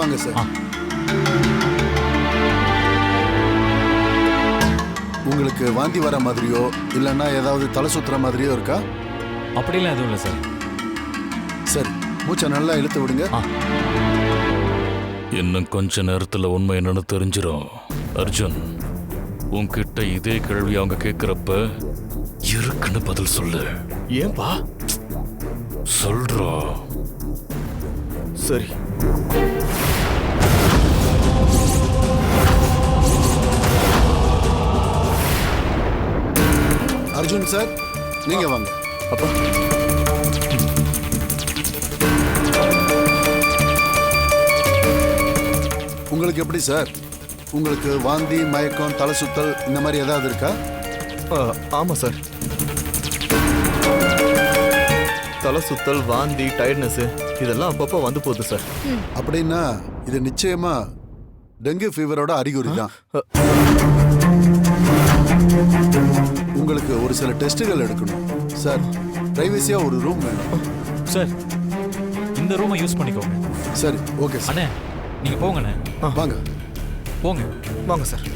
வாங்க சார். உங்களுக்கு வாந்தி வர மாதிரியோ இல்லைன்னா ஏதாவது தலை சுத்துற மாதிரியோ இருக்கா? அப்படிலாம் எதுவும் இல்லை சார். சரி, மூச்சை நல்லா இழுத்து விடுங்க. இன்னும் கொஞ்ச நேரத்துல உண்மை என்னன்னு தெரிஞ்சிடும். அர்ஜுன், உன்கிட்ட இதே கேள்வி அவங்க கேட்கிறப்ப இருக்குன்னு பதில் சொல்லு. ஏன்பா? சொல்றா. சரி. அர்ஜுன் சார், நீங்க வாங்க. அப்பா, உங்களுக்கு எப்படி சார்? உங்களுக்கு வாந்தி, மயக்கம், தலை சுத்தல் இந்த மாதிரி ஏதாவது இருக்கா? ஆமா சார். தலை சுத்தல், வாந்தி, டயர்ட்னஸ் இதெல்லாம் அப்பப்போ வந்து போகுது சார். அப்படின்னா இது நிச்சயமா டெங்கு ஃபீவரோட அறிகுறி தான். உங்களுக்கு ஒரு சில டெஸ்ட்டுகள் எடுக்கணும் சார். பிரைவசியா ஒரு ரூம் வேணும் சார். இந்த ரூமை யூஸ் பண்ணிக்கோங்க. சரி, ஓகே சார். அண்ணே, நீங்க போங்கண்ணே. வாங்க போங்க. வாங்க சார்.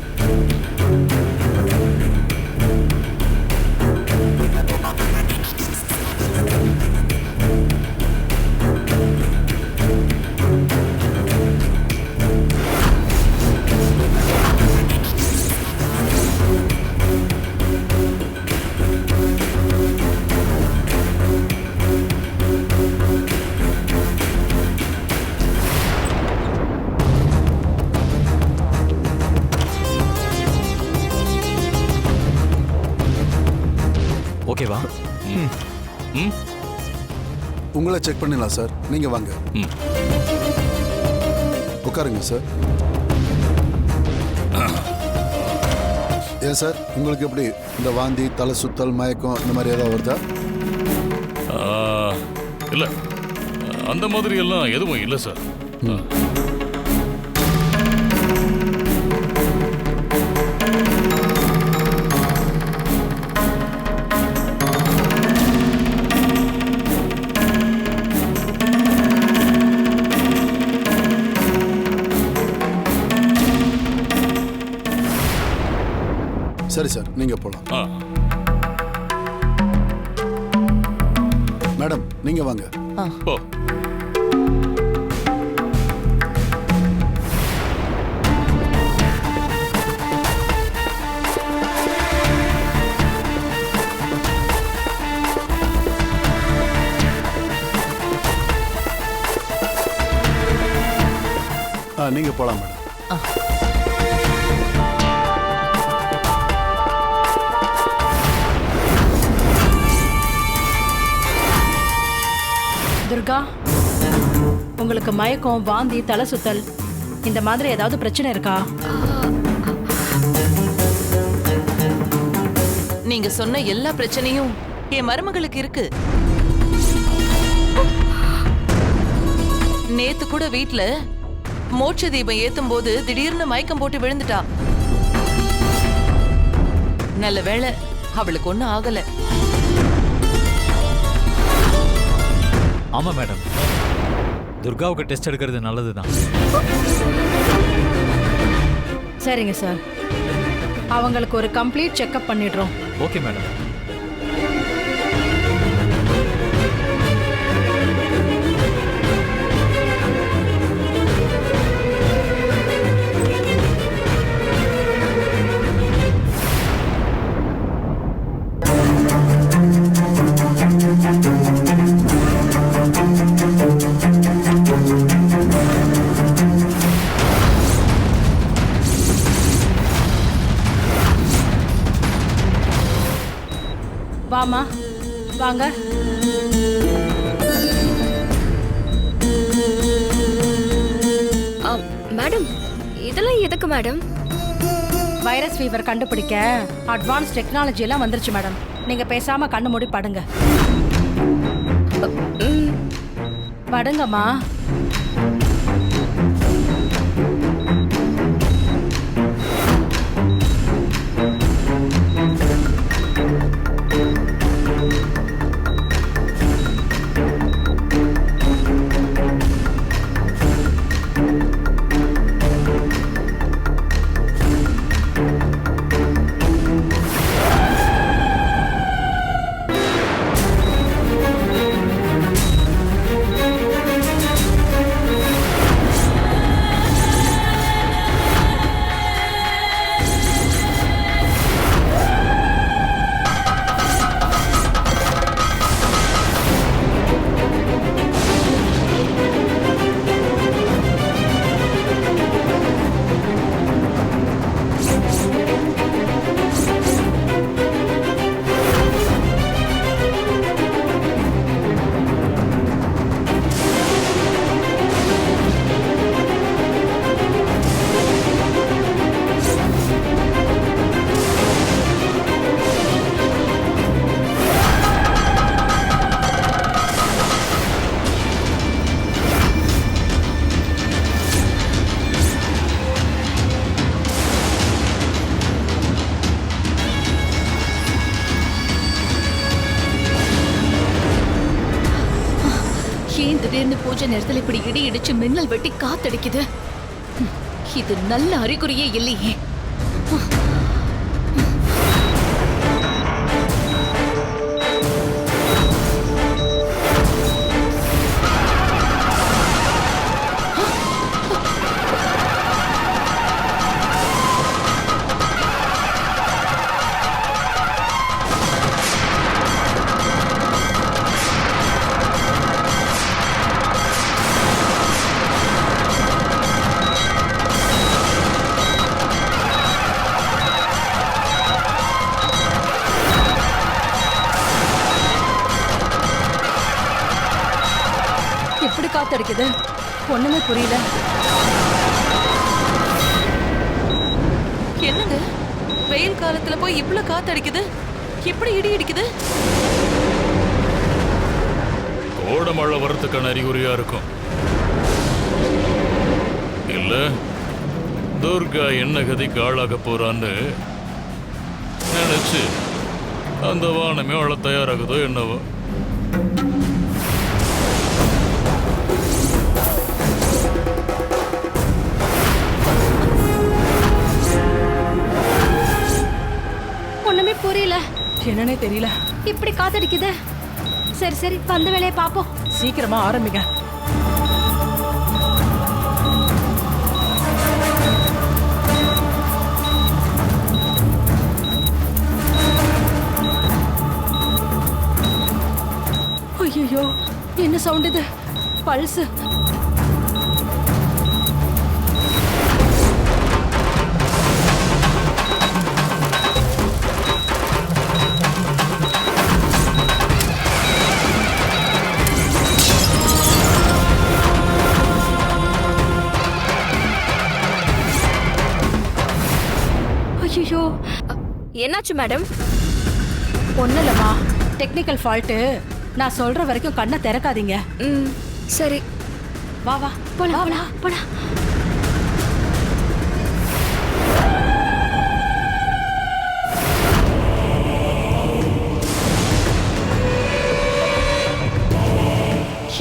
ஓகேவா? உங்களை செக் பண்ணிடலாம் சார். நீங்க வாங்க. உட்காருங்க சார். ஏன் சார், உங்களுக்கு எப்படி இந்த வாந்தி, தலை சுத்தல், மயக்கம் இந்த மாதிரி ஏதாவது வருதா? இல்ல, அந்த மாதிரி எல்லாம் எதுவும் இல்லை சார். சரி சார், நீங்க போலாம். மேடம், நீங்க வாங்க. போ. நீங்க போலாம் மேடம். துர்கா, உங்களுக்கு மயக்கம், வாந்தி, தலை சுத்தல் இந்த மாதிரி ஏதாவது பிரச்சனை இருக்கா? நீங்க சொன்ன எல்லா பிரச்சனையும் என் மருமகளுக்கு இருக்கு. நேத்து கூட வீட்ல மோட்ச தீபம் ஏத்தும் போது திடீர்னு மயக்கம் போட்டு விழுந்துட்டா. நல்ல வேளை அவளுக்கு ஒண்ணும் ஆகல. ஆமா மேடம், துர்காவுக்கு டெஸ்ட் எடுக்கிறது நல்லதுதான். சரிங்க சார், அவங்களுக்கு ஒரு கம்ப்ளீட் செக்அப் பண்ணிடுறோம். Okay madam. வாமா, வாங்க. மேடம், இதெல்லாம் எதுக்கு மேடம்? வைரஸ் ஃபீவர் கண்டுபிடிக்க அட்வான்ஸ் டெக்னாலஜி எல்லாம் வந்துருச்சு மேடம். நீங்க பேசாம கண்ணு மூடி படுங்க. படுங்கம்மா. திடீர்னு பூஜை நேரத்துல இப்படி இடி இடிச்சு மின்னல் வெட்டி காத்தடிக்குது. இது நல்ல அறிகுறியே இல்லையே. எப்படி காத்தடிக்குது ஒண்ணுமே புரியல. என்னங்க வெயில் காலத்துல போய் இவ்ளோ காத்தடிக்குது, எப்படி இடி இடிக்குது? கோடை மழை வரத்துக்கான அறிகுறியா இருக்கும். இல்ல துர்கா என்ன கதிக்கு ஆளாக போறான்னு நினைச்சு அந்த வானமே அழ தயாராகுதோ என்னவோ. ஒண்ணுமே புரியல, என்னன்னே தெரியல. இப்படி காத்தடிக்குது. சரி சரி, வந்த வேலையை பாப்போம். சீக்கிரமா ஆரம்பிங்க. ஐயோ, என்ன சவுண்ட் இது? பல்ஸ். ஐயோ, என்னாச்சு மேடம்? ஒன்னும் இல்லம்மா, டெக்னிக்கல் ஃபால்ட்டு. நான் சொல்ற வரைக்கும் கண்ணை திறக்காதீங்க. ம், சரி. வா வா போலாம் போலாம்.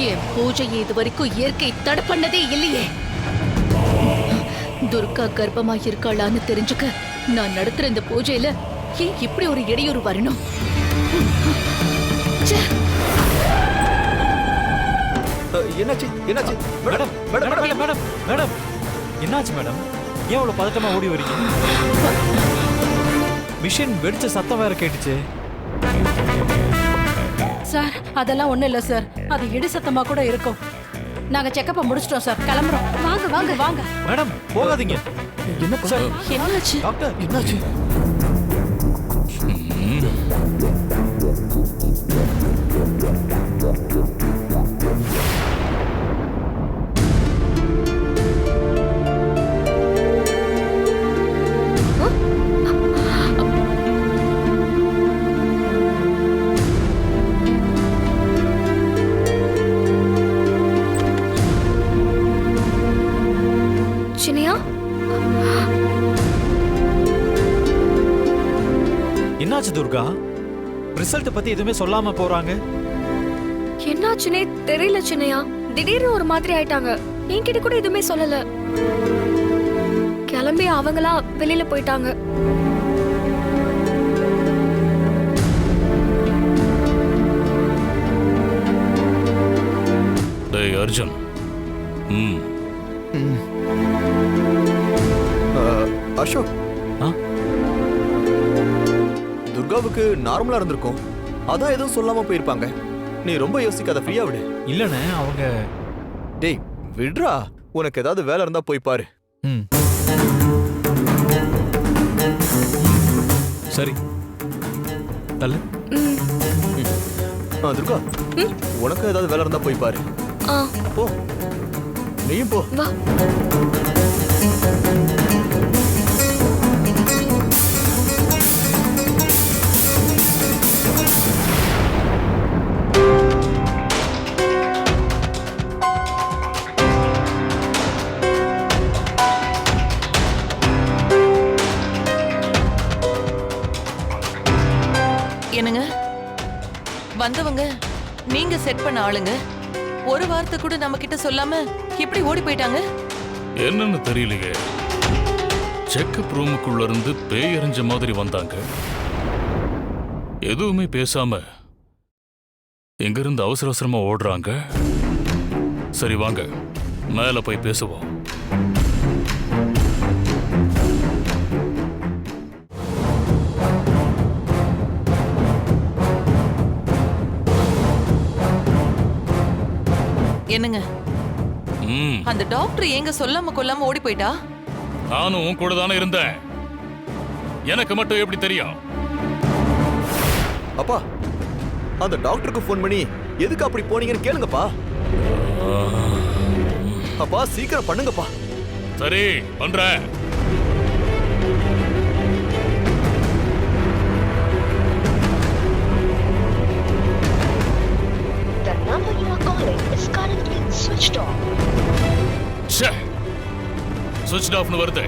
என் பூஜையை இது வரைக்கும் இயற்கை தடை பண்ணதே இல்லையே. துர்கா கர்ப்பமா இருக்காளான்னு தெரிஞ்சுக்க நான் நடத்துற இந்த பூஜையில ஏன் இப்படி ஒரு இடையூறு வரணும்? ச்சே. என்னாச்சு என்னாச்சு? Madam madam madam madam madam என்னாச்சு மேடம்? ஏன் அவ்வளவு பதட்டமா ஓடி வரீங்க? மிஷின் வெடிச்ச சத்தம் வேற கேட்டுச்சு. சார், அதெல்லாம் ஒண்ணும் இல்ல சார். அது இடி சத்தமா கூட இருக்கும். நாங்க செக்கப்ப முடிச்சிட்டோம் சார், கிளம்புறோம். வாங்க வாங்க வாங்க. மேடம் போகாதீங்க. என்ன சார், என்னாச்சு? டாக்டர் என்னாச்சு? சினியா, என்னாச்சு துர்கா? ரிசல்ட் பத்தி எதுவுமே சொல்லாம போறாங்க. என்னாச்சுனே தெரியல சின்னையா. திடீர்னு ஒரு மாதிரி ஆயிட்டாங்க. என்கிட்ட கூட எதுவுமே சொல்லல. கிளம்பி அவங்களா வெளியில போயிட்டாங்க. டேய் அர்ஜுன். அசோக், ஆ? துர்காவுக்கு நார்மலா இருந்திருக்கும். அதான் எதுவும் சொல்லாம போயிருப்பாங்க. நீ ரொம்ப யோசிக்காத, ஃப்ரீயா விடு. இல்லண்ணே, அவங்க டேய் விடுறா. உனக்கு ஏதாவது வேலை இருந்தா போய் பாரு. ம் சரி தள்ளு. துர்கா, உனக்கு ஏதாவது வேலை இருந்தா போய் பாரு. போ, நீயும் போ. வா. என்னங்க, வந்தவங்க நீங்க செட் பண்ண ஆளுங்க. ஒரு வார்த்தை கூட நம்ம கிட்ட சொல்லாம எப்படி ஓடி போயிட்டாங்க? என்னன்னு தெரியலையே. செக்கப் ரூமுக்குள்ள இருந்து பேய் எறிஞ்ச மாதிரி வந்தாங்க. எதுவுமே பேசாம எங்கிருந்து அவசர அவசரமா ஓடுறாங்க. சரி வாங்க, மேல போய் பேசுவோம். என்னங்க, ம், அந்த டாக்டர் எங்க சொல்லாம கொல்லாம ஓடி போயிட்டா? நானும் உன் கூட தானே இருந்தேன். எனக்கு மட்டும் எப்படி தெரியும்? அப்பா, அந்த டாக்டருக்கு ஃபோன் பண்ணி எதுக்கு அப்படி போனீங்கன்னு கேளுங்கப்பா. அப்பா சீக்கிரம் பண்ணுங்கப்பா. சரி பண்றேன். The number you are calling is currently switched off. சுவிட்ச் ஆஃப்னு வருது.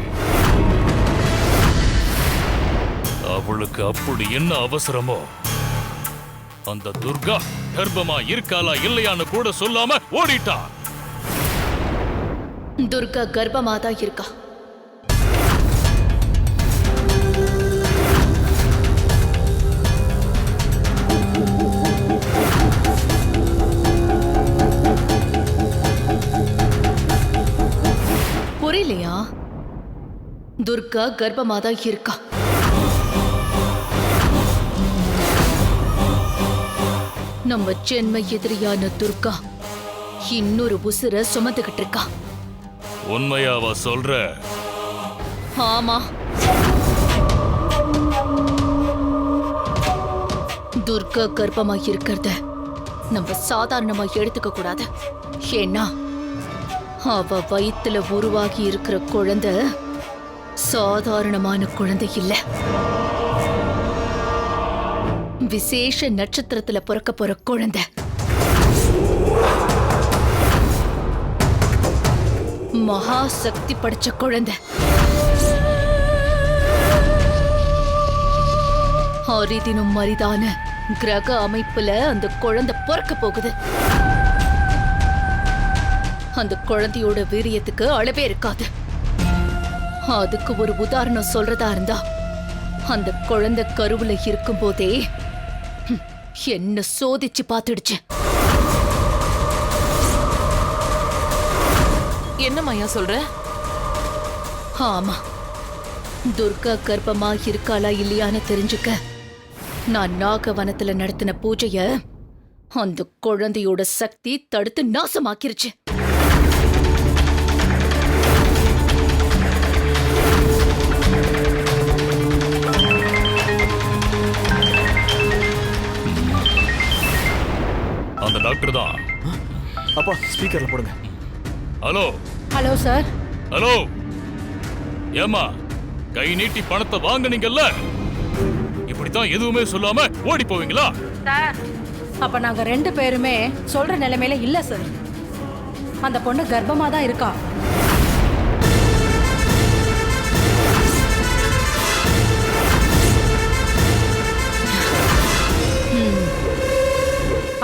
அவளுக்கு அப்படி என்ன அவசரமோ? அந்த துர்கா கர்ப்பமா இருக்காளா இல்லையான்னு கூட சொல்லாம ஓடிட்டா. துர்கா கர்ப்பமா தான் இருக்கா. புரியலையா? துர்கா கர்ப்பமா தான் இருக்கா. நம்ம ஜென்ம எதிரியான துர்கா இன்னொரு உசுர சுமந்துகிட்டு இருக்கா. உண்மையாவா சொல்ற? ஆமா, துர்கா கர்ப்பமா இருக்கிறத நம்ம சாதாரணமா எடுத்துக்க கூடாது. ஏன்னா அவ வயித்துல உருவாகி இருக்கிற குழந்தை சாதாரணமான குழந்தை இல்ல. விசேஷ நட்சத்திரத்துல பிறக்க போற குழந்தை. மகா சக்தி படைச்ச குழந்தை. அரிதினும் அரிதான கிரக அமைப்புல அந்த குழந்தை பிறக்க போகுது. அந்த குழந்தையோட வீரியத்துக்கு அளவே இருக்காது. அதுக்கு ஒரு உதாரணம் சொல்றதா இருந்தா, அந்த குழந்தை கருவுல இருக்கும் போதே என்ன சோதிச்சு பார்த்துடுச்சு. என்னம்மா சொல்ற? ஆமா, துர்கா கர்ப்பமா இருக்காளா இல்லையான்னு தெரிஞ்சுக்க நான் நாகவனத்துல நடத்தின பூஜைய அந்த குழந்தையோட சக்தி தடுத்து நாசமாக்கிருச்சு. அந்த டாக்டர் தான். அப்பா ஸ்பீக்கர்ல போடுங்க. Hello hello sir. ஹலோ, ஏமா கை நீட்டி பணத்தை வாங்குனீங்கல்ல, இப்படித்தான் எதுவுமே சொல்லாம ஓடி போவீங்களா? சார், அப்ப நாங்க 2 பேருமே சொல்ற நிலைமையில இல்ல சார். அந்த பொண்ணு கர்ப்பமா தான் இருக்கா.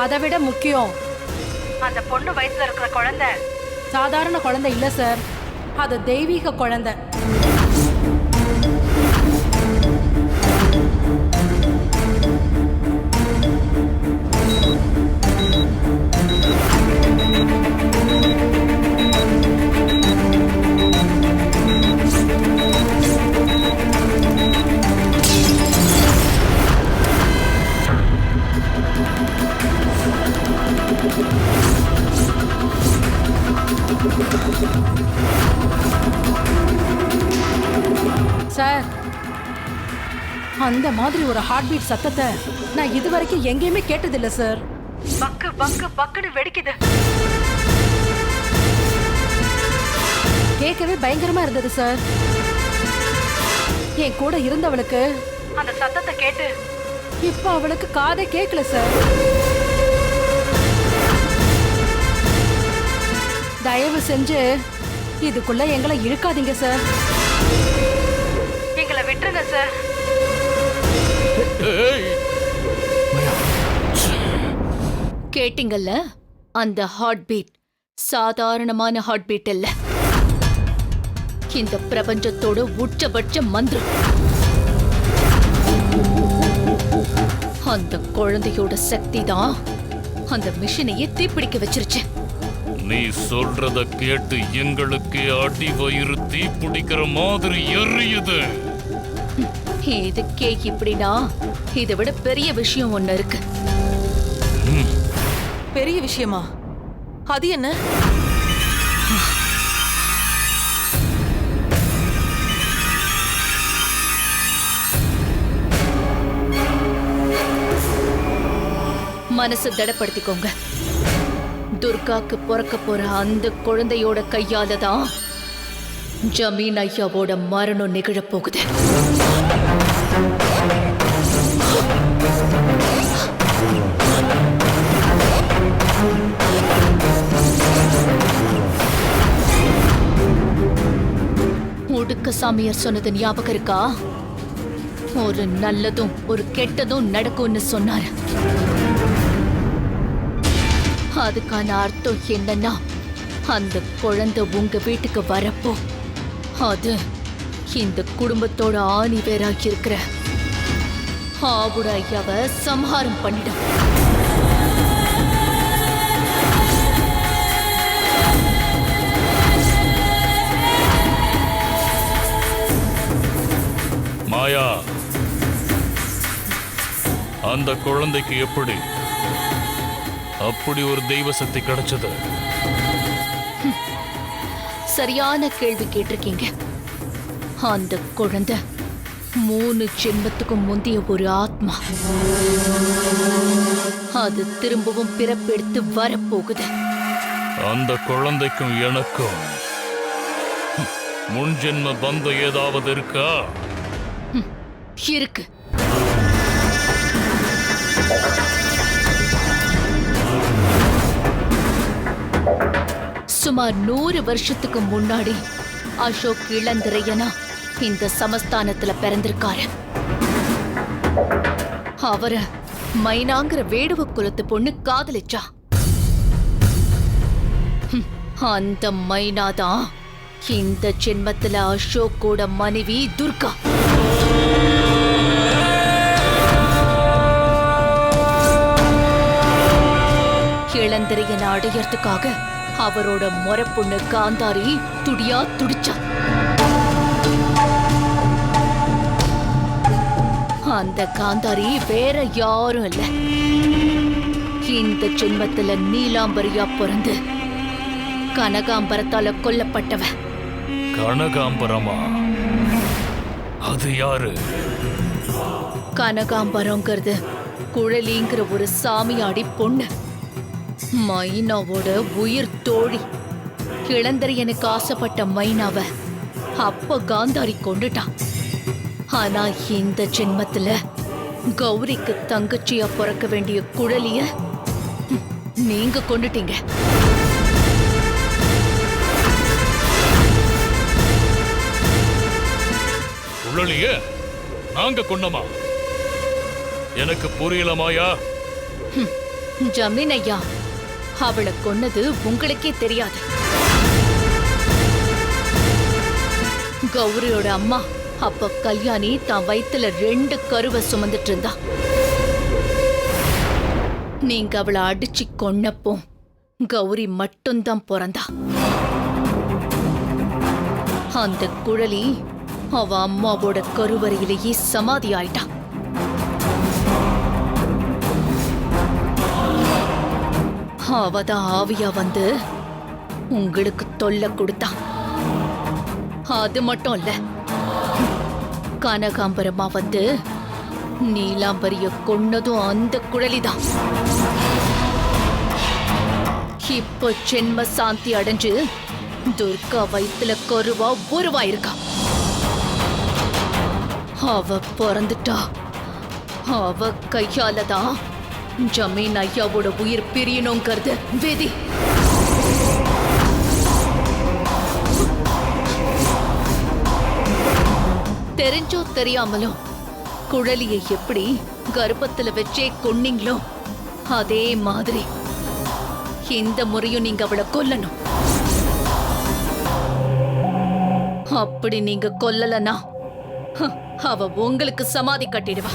அதை விட முக்கியம், அந்த பொண்ணு வயசுல இருக்கிற குழந்தை சாதாரண குழந்தை இல்ல சார். அது தெய்வீக குழந்தை. சார், அந்த மாதிரி ஒரு ஹார்ட் பீட் சத்தத்தை நான் இதுவரைக்கும் எங்கேயுமே கேட்டதில்ல சார். பக்கு பக்கு பக்குன்னு வெடிக்குது. கேட்கவே பயங்கரமா இருந்தது சார். என் கூட இருந்தவளுக்கு அந்த சத்தத்தை கேட்டு இப்ப அவளுக்கு காதை கேட்கல சார். தயவு செஞ்சு இதுக்குள்ள எங்களை இழுக்காதீங்க சார். எங்களை விட்டுருங்க சார். கேட்டீங்கல்ல, அந்த ஹார்ட் பீட் சாதாரணமான ஹார்ட் பீட் இல்ல. இந்த பிரபஞ்சத்தோட உச்சபட்ச மந்திரம். அந்த குழந்தையோட சக்தி தான் அந்த மிஷினையே தீப்பிடிக்க வச்சிருச்சு. நீ சொல்றத கேட்டு எங்களுக்கு அடி வயிறு தீ பிடிக்கிற மாதிரி எரியுது. இதுக்கே இப்படின்னா இதை விட பெரிய விஷயம் ஒண்ணு இருக்கு. பெரிய விஷயமா? அது என்ன? மனசு திடப்படுத்திக்கோங்க. துர்காக்கு பிறக்க போற அந்த குழந்தையோட கையால தான் ஜமீன் ஐயாவோட மரணம் நிகழப் போகுது. உடுக்க சாமியார் சொன்னது ஞாபகம் இருக்கா? ஒரு நல்லதும் ஒரு கெட்டதும் நடக்கும்னு சொன்னாரு. அதுக்கான அர்த்தம் என்னன்னா, அந்த குழந்தை உங்க வீட்டுக்கு வரப்போ அது இந்த குடும்பத்தோட ஆணி வேறாக்கி இருக்கிற ஆவுட ஐயாவை சம்ஹாரம் பண்ணிடும். மாயா, அந்த குழந்தைக்கு எப்படி அப்படி ஒரு தெய்வ சக்தி கிடைச்சது? சரியான கேள்வி கேட்டிருக்கீங்க. அந்த குழந்தை 3 ஜென்மத்துக்கும் முந்தைய ஒரு ஆத்மா. அது திரும்பவும் பிறப்பெடுத்து வரப்போகுது. அந்த குழந்தைக்கும் எனக்கும் முன்ஜென்ம பந்தம் ஏதாவது இருக்கா? இருக்கு. சுமார் 100 வருஷத்துக்கு முன்னாடி அசோக் இளந்திரையனா இந்த சமஸ்தானத்துல பிறந்திருக்காரு. அவர மைனாங்கிற வேடுவ குலத்து பொண்ணு காதலிச்சா. அந்த மைனாதான் இந்த ஜென்மத்துல அசோக்கோட மனைவி துர்கா. இளந்திரையனை அடையறதுக்காக அவரோட முறப்பொண்ணு காந்தாரி துடியா துடிச்சா. அந்த காந்தாரி வேற யாரும் இல்ல, இந்த ஜென்மத்துல நீலாம்பரியா பிறந்து கனகாம்பரத்தால கொல்லப்பட்டவ. கனகாம்பரமா? அது யாரு? கனகாம்பரங்கிறது குழலிங்கிற ஒரு சாமியாடி பொண்ணு, மைனாவோட உயிர் தோழி. இளந்தரையனுக்கு ஆசைப்பட்ட மைனாவ அப்ப காந்தாரி கொண்டுட்டான். ஆனா இந்த ஜென்மத்துல கௌரிக்கு தங்கச்சியா பிறக்க வேண்டிய குழலிய நீங்க கொண்டுட்டீங்க. குழலிய நாங்க கொண்டமா? எனக்கு புரியல மாயா. ஜமீன் ஐயா, அவளை கொன்னது உங்களுக்கே தெரியாது. கௌரியோட அம்மா அப்ப கல்யாணி தான் வயித்துல 2 கருவை சுமந்துட்டு இருந்தா. நீங்க அவளை அடிச்சு கொன்னப்போ கௌரி மட்டும்தான் பிறந்தா. அந்த குழலி அவ அம்மாவோட கருவறையிலேயே சமாதி ஆயிட்டா. அவதான் ஆவியா வந்து உங்களுக்கு தொல்லை கொடுத்தான். அது மட்டும் இல்ல, கனகாம்பரமா வந்து நீலாம்பரிய கொன்னதும் அந்த குழலிதான். இப்போ ஜென்ம சாந்தி அடைஞ்சு துர்கா வயித்துல கருவா உருவாயிருக்கா. அவ பிறந்துட்டா. அவ கையாலதான் ஜமீன் ஐயாவோட உயிர் பிரியணுங்கிறது விதி. தெரிஞ்சோ தெரியாமலோ குழலியை எப்படி கர்ப்பத்துல வச்சே கொன்னீங்களோ அதே மாதிரி இந்த முறையும் நீங்க அவளை கொல்லணும். அப்படி நீங்க கொல்லலனா அவ உங்களுக்கு சமாதி கட்டிடுவா.